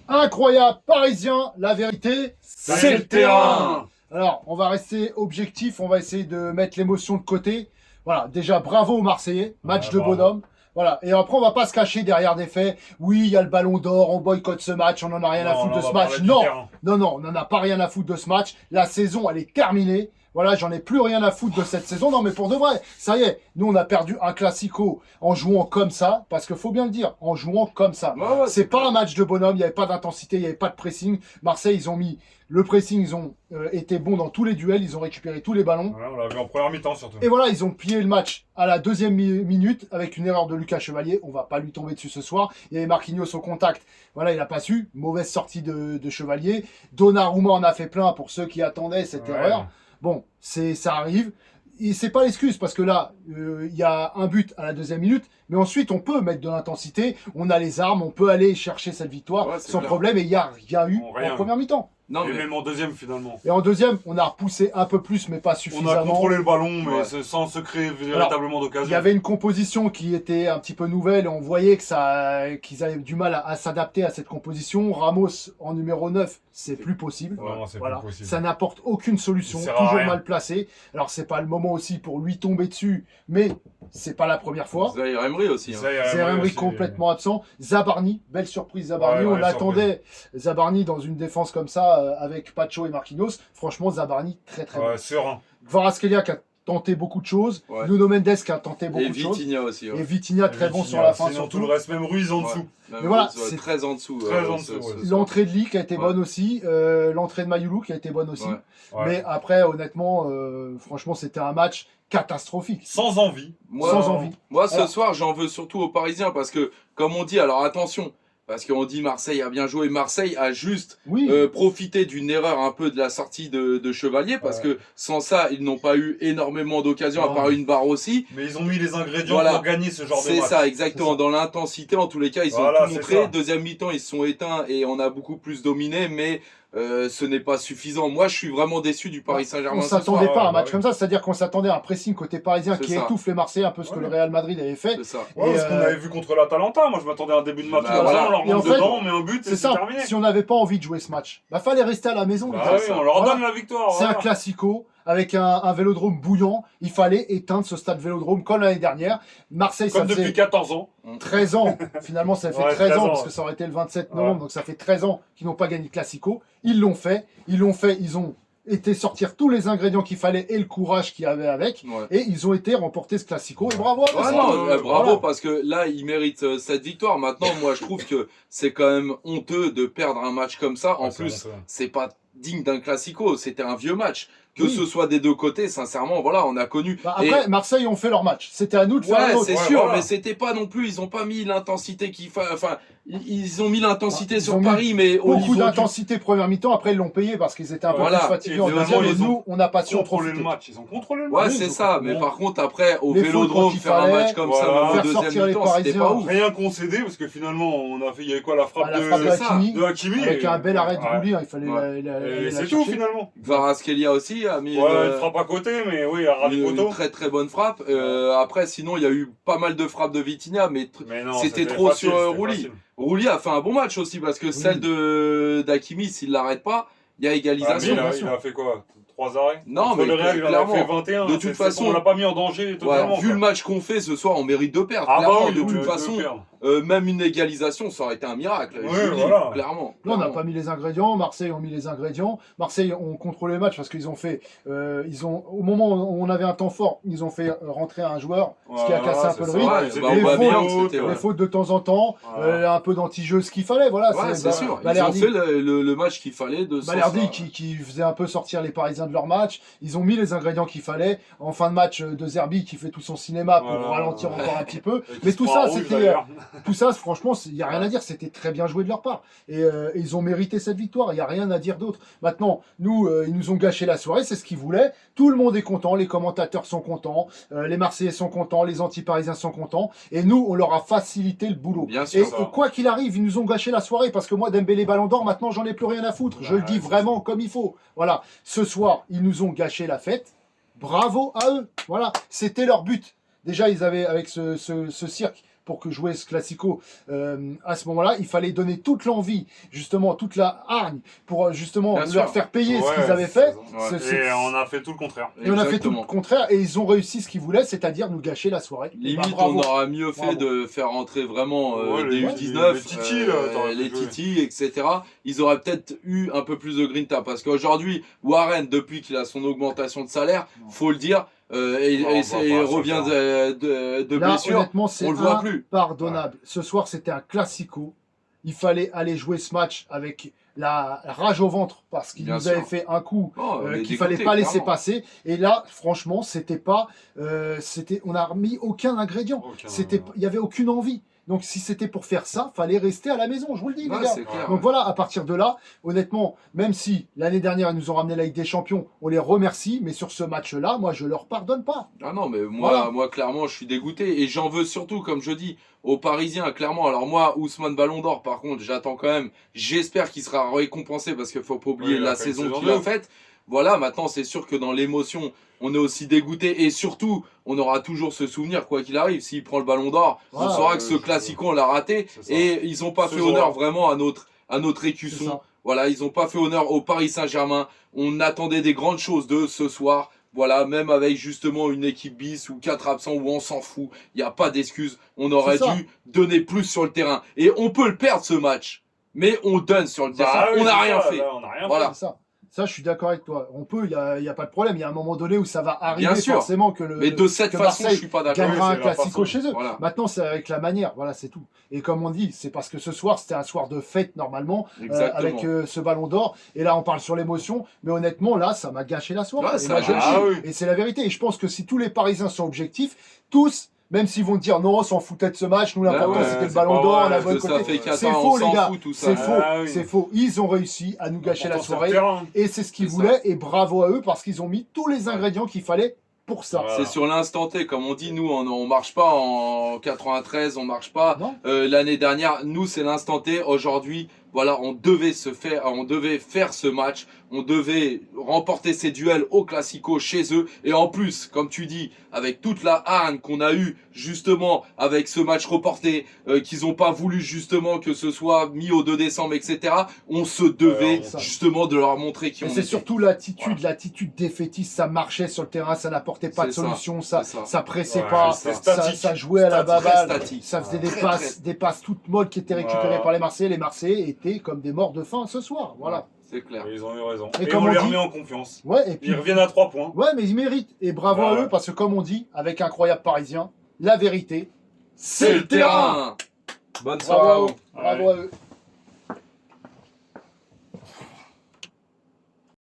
Incroyable, parisien, la vérité, C'est le terrain. Alors, on va rester objectif, on va essayer de mettre l'émotion de côté. Voilà, déjà, bravo aux Marseillais, match de bravo. bonhomme. Voilà, et après, on va pas se cacher derrière des faits. Oui, il y a le ballon d'or, on boycotte ce match, on en a rien à foutre de ce match. Non, non, on n'en a pas rien à foutre de ce match. La saison, elle est terminée. Voilà, j'en ai plus rien à foutre de cette saison. Non, mais pour de vrai, ça y est, nous, on a perdu un classico en jouant comme ça, parce qu'il faut bien le dire, en jouant comme ça. Ouais, c'est pas un match de bonhomme, il n'y avait pas d'intensité, il n'y avait pas de pressing. Marseille, ils ont mis le pressing, ils ont été bons dans tous les duels, ils ont récupéré tous les ballons. Ouais, on l'a vu en première mi-temps surtout. Et voilà, ils ont plié le match à la deuxième minute avec une erreur de Lucas Chevalier. On va pas lui tomber dessus ce soir. Il y avait Marquinhos au contact. Voilà, il a pas su. Mauvaise sortie de Chevalier. Donnarumma en a fait plein pour ceux qui attendaient cette erreur. Bon, ça arrive. Et c'est pas l'excuse parce que là, il y a un but à la deuxième minute, mais ensuite on peut mettre de l'intensité, on a les armes, on peut aller chercher cette victoire sans problème et il y a rien eu en première mi-temps. Non, et même en deuxième finalement. Et en deuxième, on a repoussé un peu plus, mais pas suffisamment. On a contrôlé le ballon, mais sans se créer véritablement d'occasion. Il y avait une composition qui était un petit peu nouvelle et on voyait que qu'ils avaient du mal à s'adapter à cette composition. Ramos en numéro 9, c'est plus possible. Non, c'est plus possible. Ça n'apporte aucune solution, toujours mal placé. Alors c'est pas le moment aussi pour lui tomber dessus, mais c'est pas la première fois. Zaïre Emery aussi. Zaïre Emery complètement absent. Zabarni, belle surprise Zabarni. On attendait Zabarni dans une défense comme ça avec Pacho et Marquinhos. Franchement, Zabarni très bon. Serein. Kvaratskhelia qui a tenté beaucoup de choses. Nuno Mendes qui a tenté beaucoup de choses. Et Vitinha aussi. Et Vitinha très bon sur la fin surtout. Tout le reste, même Ruiz en dessous. Mais voilà, c'est très en dessous. L'entrée de Lee qui a été bonne aussi, l'entrée de Mayoulou qui a été bonne aussi. Mais après, honnêtement, franchement, c'était un match catastrophique. Sans envie. Moi, ce soir, j'en veux surtout aux Parisiens parce que, comme on dit, alors attention, parce qu'on dit Marseille a bien joué, Marseille a juste profité d'une erreur un peu de la sortie de Chevalier, parce que sans ça, ils n'ont pas eu énormément d'occasions, à part une barre aussi. Mais ils ont mis les ingrédients pour gagner ce genre de match. C'est ça, exactement. Dans l'intensité, en tous les cas, ils ont tout montré. Deuxième mi-temps, ils se sont éteints et on a beaucoup plus dominé, mais ce n'est pas suffisant. Moi, je suis vraiment déçu du Paris Saint-Germain. On s'attendait pas à un match comme ça, c'est-à-dire qu'on s'attendait à un pressing côté parisien qui étouffe les Marseillais, un peu ce que le Real Madrid avait fait. C'est ça. Ce qu'on avait vu contre l'Atalanta. Moi, je m'attendais à un début de match comme ça, on leur rentre dedans, mais un but, c'est terminé. Si on n'avait pas envie de jouer ce match, fallait rester à la maison. On leur donne la victoire. C'est un classico. Avec un vélodrome bouillant, il fallait éteindre ce stade vélodrome comme l'année dernière. Marseille, comme depuis 14 ans. 13 ans. Finalement, ça fait 13 ans, parce que ça aurait été le 27 novembre, donc ça fait 13 ans qu'ils n'ont pas gagné le Classico. Ils l'ont fait, ils ont été sortir tous les ingrédients qu'il fallait et le courage qu'il y avait avec, et ils ont été remporter ce Classico. Et bravo bravo, parce que là, ils méritent cette victoire. Maintenant, moi, je trouve que c'est quand même honteux de perdre un match comme ça. En plus, c'est pas digne d'un Classico, c'était un vieux match. Que ce soit des deux côtés, sincèrement, voilà, on a connu. Après, Marseille ont fait leur match. C'était à nous de faire notre. C'est sûr, mais c'était pas non plus. Ils ont pas mis l'intensité qu'il fallait. Enfin, ils ont mis l'intensité sur Paris, mais au niveau beaucoup d'intensité première mi-temps. Après, ils l'ont payé parce qu'ils étaient un peu plus fatigués en deuxième. Et nous, on n'a pas su contrôler le match. Ils ont contrôlé le match. Ouais, c'est ça. Mais par contre, après, au Vélodrome, faire un match comme ça, même au deuxième mi-temps, c'était pas ouf. Rien concédé parce que finalement, on a fait. Il y avait quoi la frappe de Hakimi avec un bel arrêt de Roulier. Il fallait. C'est tout finalement. Kvaratskhelia aussi a mis. Frappe à côté, mais oui, à ras du poteau. Une très très bonne frappe. Après, sinon, il y a eu pas mal de frappes de Vitinha, mais c'était trop sur Roulier. Roulier a fait un bon match aussi, parce que celle d'Hakimi, s'il l'arrête pas, il y a égalisation. Il a fait quoi 3 arrêts? Non, mais le Real, il en a fait 21. De toute façon, on l'a pas mis en danger totalement. Vu le match qu'on fait ce soir, on mérite de perdre. Clairement, de toute façon, même une égalisation, ça aurait été un miracle. Clairement. Là, on n'a pas mis les ingrédients. Marseille ont mis les ingrédients. Marseille ont contrôlé le match parce qu'ils ont fait. Au moment où on avait un temps fort, ils ont fait rentrer un joueur, ce qui a cassé un peu le rythme. Les fautes de temps en temps, un peu d'anti-jeu, ce qu'il fallait. Voilà, c'est sûr. Ils ont fait le match qu'il fallait. Balerdi qui faisait un peu sortir les Parisiens de leur match. Ils ont mis les ingrédients qu'il fallait. En fin de match, De Zerbi qui fait tout son cinéma pour ralentir encore un petit peu. Mais tout ça, c'était. Tout ça, franchement, il n'y a rien à dire. C'était très bien joué de leur part. Et ils ont mérité cette victoire. Il n'y a rien à dire d'autre. Maintenant, ils nous ont gâché la soirée. C'est ce qu'ils voulaient. Tout le monde est content. Les commentateurs sont contents. Les Marseillais sont contents. Les anti-parisiens sont contents. Et nous, on leur a facilité le boulot. Bien sûr, et quoi qu'il arrive, ils nous ont gâché la soirée. Parce que moi, Dembélé Ballon d'Or, maintenant, j'en ai plus rien à foutre. Je le dis vraiment comme il faut. Voilà. Ce soir, ils nous ont gâché la fête. Bravo à eux. Voilà. C'était leur but. Déjà, ils avaient, avec ce cirque, pour que jouer ce Classico à ce moment-là, il fallait donner toute l'envie, justement, toute la hargne pour justement leur faire payer ce qu'ils avaient fait. Et on a fait tout le contraire. Et on a fait tout le contraire et ils ont réussi ce qu'ils voulaient, c'est-à-dire nous gâcher la soirée. Limite, on aura mieux fait de faire rentrer vraiment des U19, les Titi, etc. Ils auraient peut-être eu un peu plus de grinta parce qu'aujourd'hui, Warren, depuis qu'il a son augmentation de salaire, faut le dire, et revient de blessure, on le voit plus. Pardonnable. Ce soir, c'était un Classico. Il fallait aller jouer ce match avec la rage au ventre parce qu'il nous avait fait un coup qu'il fallait pas laisser passer. Et là, franchement, c'était pas, on n'a remis aucun ingrédient. Il y avait aucune envie. Donc si c'était pour faire ça, fallait rester à la maison, je vous le dis, les gars. Donc voilà, à partir de là, honnêtement, même si l'année dernière ils nous ont ramené la Ligue des Champions, on les remercie, mais sur ce match-là, moi je leur pardonne pas. Ah non, mais moi clairement, je suis dégoûté et j'en veux surtout, comme je dis, aux Parisiens, clairement. Alors moi, Ousmane Ballon d'Or, par contre, j'attends quand même. J'espère qu'il sera récompensé parce qu'il faut pas oublier la saison qu'il a faite. Voilà, maintenant c'est sûr que dans l'émotion, on est aussi dégoûté et surtout, on aura toujours ce souvenir, quoi qu'il arrive. S'il prend le Ballon d'Or, on saura que ce Classico, on l'a raté et ils n'ont pas fait honneur vraiment à notre écusson. Voilà, ils n'ont pas fait honneur au Paris Saint-Germain. On attendait des grandes choses de ce soir. Voilà, même avec justement une équipe bis ou 4 absents où on s'en fout, il n'y a pas d'excuse. On aurait dû donner plus sur le terrain. Et on peut le perdre ce match, mais on donne sur le terrain. On n'a rien fait. Voilà. Ça, je suis d'accord avec toi. On peut, il y a pas de problème. Il y a un moment donné où ça va arriver forcément que mais de cette façon, je suis pas d'accord. Gagnera un Classico chez eux. Voilà. Maintenant, c'est avec la manière. Voilà, c'est tout. Et comme on dit, c'est parce que ce soir, c'était un soir de fête normalement, avec ce Ballon d'Or. Et là, on parle sur l'émotion. Mais honnêtement, là, ça m'a gâché la soirée. Et c'est la vérité. Et je pense que si tous les Parisiens sont objectifs, tous. Même s'ils vont dire non, on s'en foutait de ce match, nous l'important c'était le Ballon d'Or, on a boycotté. C'est faux les gars, c'est faux. Ils ont réussi à nous gâcher la soirée et c'est ce qu'ils voulaient et bravo à eux parce qu'ils ont mis tous les ingrédients qu'il fallait pour ça. C'est sur l'instant T, comme on dit, nous on marche pas en 93, on marche pas l'année dernière, nous c'est l'instant T, aujourd'hui. Voilà, on devait faire ce match, on devait remporter ces duels au Classico chez eux. Et en plus, comme tu dis, avec toute la hargne qu'on a eue justement avec ce match reporté, qu'ils n'ont pas voulu justement que ce soit mis au 2 décembre, etc. On se devait justement de leur montrer qui on était. C'est surtout l'attitude défaitiste, ça marchait sur le terrain, ça n'apportait pas de solution, ça pressait pas, ça jouait à la baballe, ça faisait des passes toutes molles qui étaient récupérées par les Marseillais. Les Marseillais étaient comme des morts de faim ce soir, voilà. C'est clair. Ils ont eu raison. Et on les remet en confiance. Ouais, et puis, ils reviennent à 3 points. Ouais, mais ils méritent. Et bravo à eux, parce que comme on dit, avec Incroyable Parisien, la vérité, c'est le terrain. Bonne soirée. Bravo à eux.